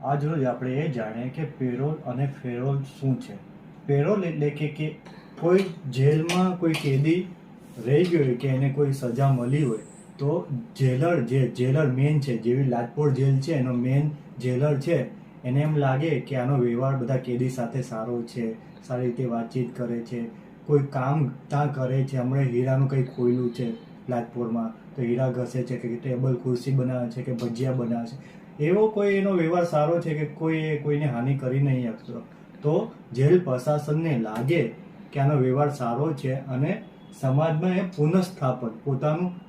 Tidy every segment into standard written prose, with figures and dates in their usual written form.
આજ રોજ આપણે એ જાણીએ કે પેરોલ અને ફેરોલ શું છે. પેરોલ એટલે કે કોઈ જેલમાં કોઈ કેદી રહી ગયો હોય કે એને કોઈ સજા મળી હોય તો જેલર મેન છે, જેવી લાજપોર જેલ છે એનો મેન જેલર છે, એને એમ લાગે કે આનો વ્યવહાર બધા કેદી સાથે સારો છે, સારી રીતે વાતચીત કરે છે, કોઈ કામ ત્યાં કરે છે. હમણાં હીરાનું કંઈ ખોયલું છે લાજપોરમાં, તો હીરા ઘસે છે કે ટેબલ ખુરશી બનાવે છે કે ભજીયા બનાવે છે, એવો કોઈ એનો વ્યવહાર સારો છે કે કોઈને હાનિ કરી નહીં શકતો, તો જેલ પ્રશાસનને લાગે કે આનો વ્યવહાર સારો છે અને સમાજમાં એ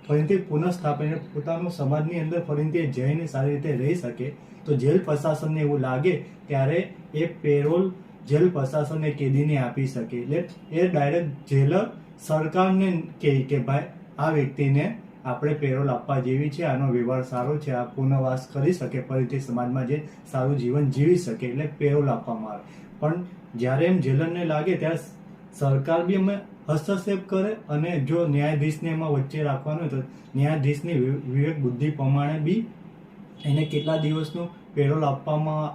ફરીથી પુનઃસ્થાપન પોતાનું સમાજની અંદર ફરીથી જઈને સારી રીતે રહી શકે, તો જેલ પ્રશાસનને એવું લાગે ત્યારે એ પેરોલ જેલ પ્રશાસનને કેદીને આપી શકે. એટલે એ ડાયરેક્ટ જેલર સરકારને કહે કે ભાઈ આ વ્યક્તિને આપણે પેરોલ આપવા જેવી છે, આનો વ્યવહાર સારો છે, આ પુનઃવાસ કરી શકે, ફરીથી સમાજમાં જે સારું જીવન જીવી શકે, એટલે પેરોલ આપવામાં આવે. પણ જ્યારે એમ જેલરને લાગે ત્યારે સરકાર બી અમે હસ્તક્ષેપ કરે, અને જો ન્યાયાધીશને એમાં વચ્ચે રાખવાનું હોય તો ન્યાયાધીશની વિવેક બુદ્ધિ પ્રમાણે બી એને કેટલા દિવસનું પેરોલ આપવામાં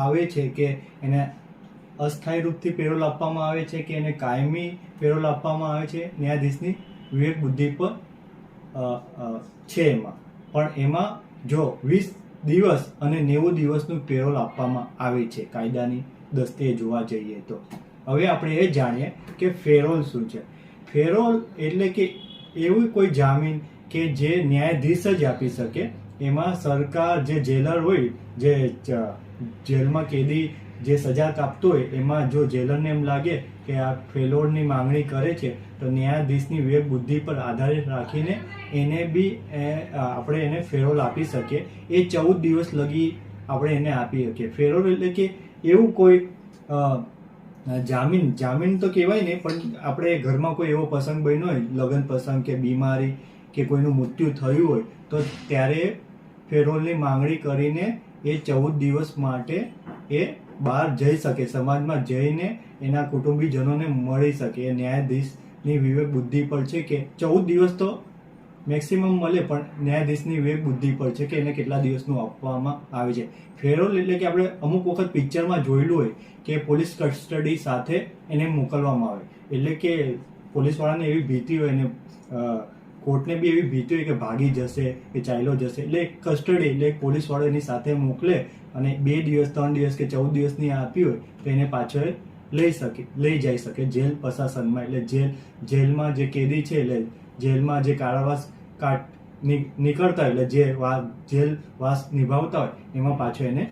આવે છે, કે એને અસ્થાયી રૂપથી પેરોલ આપવામાં આવે છે કે એને કાયમી પેરોલ આપવામાં આવે છે, ન્યાયાધીશની વિવેક બુદ્ધિ પર છે એમાં. પણ એમાં જો 20 દિવસ અને 90 દિવસનું પેરોલ આપવામાં આવે છે કાયદાની દૃષ્ટિએ જોવા જઈએ તો. હવે આપણે એ જાણીએ કે ફેરોલ શું છે. ફેરોલ એટલે કે એવું કોઈ જામીન કે જે ન્યાયાધીશ જ આપી શકે. એમાં સરકાર જે જેલર હોય, જે જેલમાં કેદી જે સજા કાપતો હોય, એમાં જો જેલરને એમ લાગે કે આ ફેરોલની માંગણી કરે છે, તો ન્યાયાધીશની વિવેક બુદ્ધિ પર આધારિત રાખીને એને બી આપણે એને ફેરોલ આપી શકીએ. એ 14 દિવસ લગી આપણે એને આપી શકીએ. ફેરોલ એટલે કે એવું કોઈ જામીન તો કહેવાય નહીં, પણ આપણે ઘરમાં કોઈ એવો પ્રસંગ બન્યો હોય, લગ્ન પ્રસંગ કે બીમારી કે કોઈનું મૃત્યુ થયું હોય, તો ત્યારે ફેરોલની માંગણી કરીને એ 14 દિવસ માટે એ બહાર જઈ શકે, સમાજમાં જઈને એના કુટુંબીજનોને મળી શકે. એ ન્યાયાધીશની વિવેક બુદ્ધિ પર છે કે 14 દિવસ તો મેક્સિમમ મળે, પણ ન્યાયાધીશની વિવેક બુદ્ધિ પર છે કે એને કેટલા દિવસનું આપવામાં આવે છે. ફેરોલ એટલે કે આપણે અમુક વખત પિક્ચરમાં જોયેલું હોય કે પોલીસ કસ્ટડી સાથે એને મોકલવામાં આવે, એટલે કે પોલીસવાળાને એવી ભીતિ હોય ને કોર્ટને બી એવી ભીતિ હોય કે ભાગી જશે કે ચાલ્યો જશે, એટલે કસ્ટડી એટલે પોલીસવાળો એની સાથે મોકલે અને 2 દિવસ 3 દિવસ કે 14 દિવસની આપી હોય તો એને પાછળ લઈ જઈ શકે જેલ પ્રશાસનમાં. એટલે જેલમાં જે કેદી છે, એટલે જેલમાં જે કારાવાસ નીકળતા હોય, એટલે જે જેલવાસ નિભાવતા હોય, એમાં પાછો એને